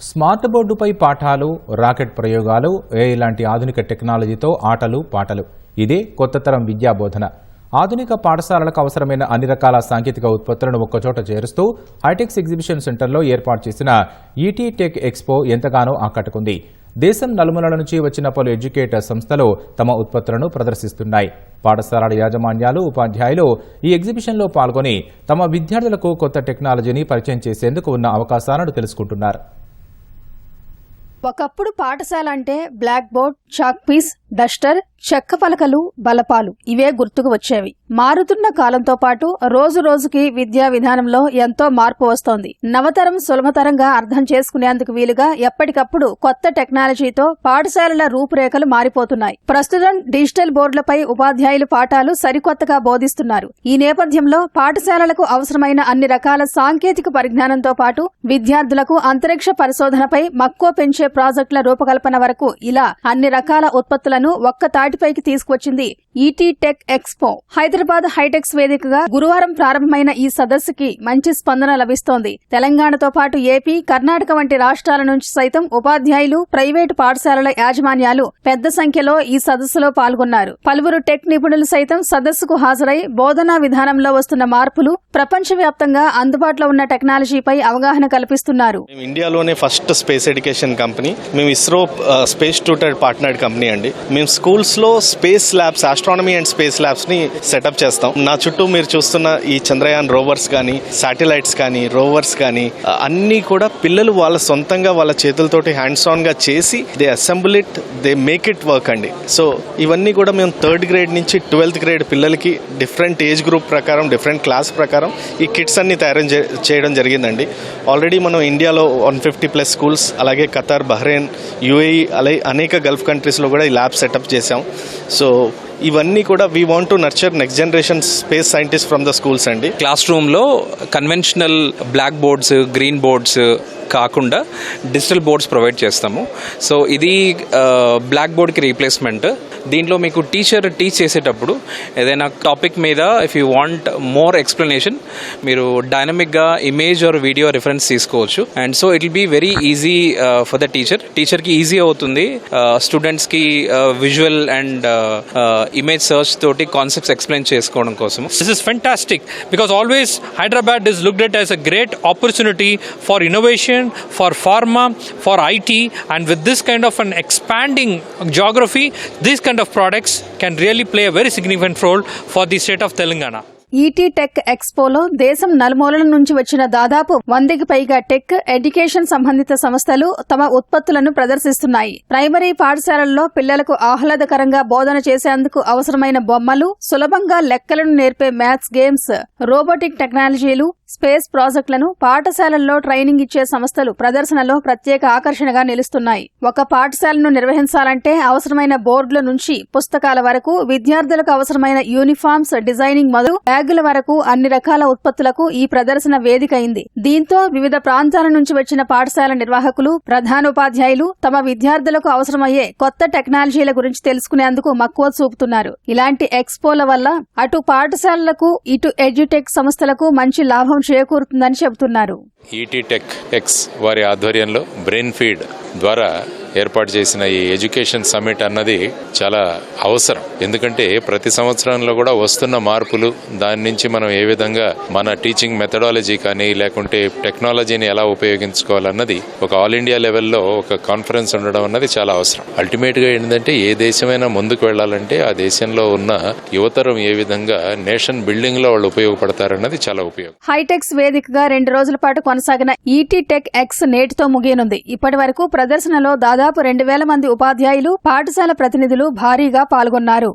Smart బోర్డుపై పాఠాలు, rocket ప్రయోగాలు, ఏఐ లాంటి ఆధునిక టెక్నాలజీతో ఆటలు, పాటలు. ఇదే కొత్త తరం విద్యా బోధన. ఆధునిక పాఠశాలలకు అవసరమైన అన్ని రకాల సాంకేతిక ఉత్పత్తులను ఒక్కచోట చేరుస్తూ హైటెక్స్ ఎగ్జిబిషన్ సెంటర్లో ఏర్పాటు చేసిన ఈటీ టెక్ ఎక్స్పో ఎంతగానో ఆకట్టుకుంది. దేశం నలుమూలల నుంచి వచ్చిన పలు ఎడ్యుకేటర్ సంస్థలు తమ ఉత్పత్తులను ప్రదర్శిస్తున్నాయి. పాఠశాలల యాజమాన్యాలు, ఉపాధ్యాయులు ఈ ఎగ్జిబిషన్లో పాల్గొని తమ విద్యార్థులకు కొత్త టెక్నాలజీని పరిచయం చేసేందుకు ఉన్న అవకాశాలను తెలుసుకుంటున్నారు. ఒకప్పుడు పాఠశాల అంటే black board, chalk piece, duster, చెక్క పలకలు, బలపాలు ఇవే గుర్తుకు వచ్చేవి. మారుతున్న కాలంతో పాటు రోజు రోజుకి విద్యా విధానంలో ఎంతో మార్పు వస్తోంది. నవతరం సులభతరంగా అర్థం చేసుకునేందుకు వీలుగా ఎప్పటికప్పుడు కొత్త టెక్నాలజీతో పాఠశాలల రూపురేఖలు మారిపోతున్నాయి. ప్రస్తుతం డిజిటల్ బోర్డులపై ఉపాధ్యాయులు పాఠాలు సరికొత్తగా బోధిస్తున్నారు. ఈ నేపథ్యంలో పాఠశాలలకు అవసరమైన అన్ని రకాల సాంకేతిక పరిజ్ఞానంతో పాటు విద్యార్థులకు అంతరిక్ష పరిశోధనపై మక్కువ పెంచే ప్రాజెక్టుల రూపకల్పన వరకు ఇలా అన్ని రకాల ఉత్పత్తులను ఒక్క తాటిపైకి తీసుకువచ్చింది ఈటీ టెక్ ఎక్స్పో. హైదరాబాద్ హైటెక్స్ వేదికగా గురువారం ప్రారంభమైన ఈ సదస్సుకి మంచి స్పందన లభిస్తోంది. తెలంగాణతో పాటు ఏపీ, కర్ణాటక వంటి రాష్ట్రాల నుంచి సైతం ఉపాధ్యాయులు, ప్రైవేటు పాఠశాలల యాజమాన్యాలు పెద్ద సంఖ్యలో ఈ సదస్సులో పాల్గొన్నారు. పలువురు టెక్ నిపుణులు సైతం సదస్సుకు హాజరై బోధనా విధానంలో వస్తున్న మార్పులు, ప్రపంచవ్యాప్తంగా అందుబాటులో ఉన్న టెక్నాలజీపై అవగాహన కల్పిస్తున్నారు. ఇండియాలోనే ఫస్ట్ స్పేస్ ఎడ్యుకేషన్ కంపెనీ. మేము ISRO space tutor partnered company అండి. మేము స్కూల్స్ లో space labs, astronomy and space labs ని సెటప్ చేస్తాం. నా చుట్టూ మీరు చూస్తున్న ఈ చంద్రయాన్ రోవర్స్ కానీ, శాటిలైట్స్ కానీ, రోవర్స్ కానీ అన్ని కూడా పిల్లలు వాళ్ళ సొంతంగా వాళ్ళ చేతులతోటి హ్యాండ్స్ ఆన్ గా చేసి they assemble it, they make it work అండి. సో ఇవన్నీ కూడా మేము 3rd గ్రేడ్ నుంచి 12th గ్రేడ్ పిల్లలకి డిఫరెంట్ ఏజ్ గ్రూప్ ప్రకారం, డిఫరెంట్ క్లాస్ ప్రకారం ఈ కిట్స్ అన్ని తయారు చేయడం జరిగిందండి. ఆల్రెడీ మనం ఇండియాలో 150+ స్కూల్స్, అలాగే ఖతార్, బహ్రెయిన్, యుఏఈ, అలాగే అనేక గల్ఫ్ కంట్రీస్లో కూడా ఈ ల్యాబ్ సెటప్ చేశాం. సో ఇవన్నీ కూడా we want to nurture next generation space scientist from the schools అండి. క్లాస్ రూమ్లో conventional black boards, green boards కాకుండా డిజిటల్ బోర్డ్స్ ప్రొవైడ్ చేస్తాము. సో ఇది బ్లాక్ బోర్డ్కి రీప్లేస్మెంట్. దీంట్లో మీకు టీచర్ టీచ్ చేసేటప్పుడు ఏదైనా టాపిక్ మీద if you want more explanation మీరు డైనమిక్గా ఇమేజ్ ఆర్ వీడియో రిఫరెన్స్ తీసుకోవచ్చు. And so it will be very easy for the టీచర్కి ఈజీ అవుతుంది. స్టూడెంట్స్కి విజువల్ అండ్ ఇమేజ్ సర్చ్ తోటి కాన్సెప్ట్స్ ఎక్స్ప్లెయిన్ చేసుకోవడం కోసం. This is fantastic because always Hyderabad is looked at as a great opportunity for innovation, for pharma, for IT, and with this kind of an expanding geography, these kind of products can really play a very significant role for the state of Telangana. ET tech ఎక్స్పోలో దేశం నలుమూలల నుంచి వచ్చిన దాదాపు 100కి పైగా tech, education సంబంధిత సంస్థలు తమ ఉత్పత్తులను ప్రదర్శిస్తున్నాయి. ప్రైమరీ పాఠశాలల్లో పిల్లలకు ఆహ్లాదకరంగా బోధన చేసేందుకు అవసరమైన బొమ్మలు, సులభంగా లెక్కలను నేర్పే మ్యాథ్స్ గేమ్స్, రోబోటిక్ టెక్నాలజీలు, స్పేస్ ప్రాజెక్టులను పాఠశాలల్లో ట్రైనింగ్ ఇచ్చే సంస్థలు ప్రదర్శనలో ప్రత్యేక ఆకర్షణగా నిలుస్తున్నాయి. ఒక పాఠశాలను నిర్వహించాలంటే అవసరమైన బోర్డుల నుంచి పుస్తకాల వరకు, విద్యార్థులకు అవసరమైన యూనిఫామ్స్ డిజైనింగ్ మొదలు బ్యాగుల వరకు అన్ని రకాల ఉత్పత్తులకు ఈ ప్రదర్శన వేదిక అయింది. దీంతో వివిధ ప్రాంతాల నుంచి వచ్చిన పాఠశాల నిర్వాహకులు, ప్రధానోపాధ్యాయులు తమ విద్యార్థులకు అవసరమయ్యే కొత్త టెక్నాలజీల గురించి తెలుసుకునేందుకు మక్కువ చూపుతున్నారు. ఇలాంటి ఎక్స్పోల వల్ల అటు పాఠశాలలకు, ఇటు ఎడ్యుటెక్ సంస్థలకు మంచి లాభం చేకూరుతుందని చెబుతున్నారు. ఈటీ టెక్ ఎక్స్ వారి ఆధ్వర్యంలో బ్రెయిన్ ఫీడ్ ద్వారా ఏర్పాటు చేసిన ఈ ఎడ్యుకేషన్ సమ్మిట్ అన్నది చాలా అవసరం. ఎందుకంటే ప్రతి సంవత్సరంలో కూడా వస్తున్న మార్పులు, దాని నుంచి మనం ఏ విధంగా మన టీచింగ్ మెథడాలజీ కానీ లేకుంటే టెక్నాలజీని ఎలా ఉపయోగించుకోవాలన్నది ఒక ఆల్ ఇండియా లెవెల్లో ఒక కాన్ఫరెన్స్ ఉండడం అన్నది చాలా అవసరం. అల్టిమేట్ గా ఏంటంటే ఏ దేశమైనా ముందుకు వెళ్లాలంటే ఆ దేశంలో ఉన్న యువతరం ఏ విధంగా నేషన్ బిల్డింగ్ లో వాళ్ళు ఉపయోగపడతారన్నది చాలా ఉపయోగం. హైటెక్స్ వేదికగా 2 రోజుల పాటు కొనసాగిన ఈటీ టెక్ ఎక్స్ నేటితో ముగియనుంది. ఇప్పటి వరకు ప్రదర్శనలో దాదాపు 2000 మంది ఉపాధ్యాయులు, పాఠశాల ప్రతినిధులు భారీగా పాల్గొన్నారు.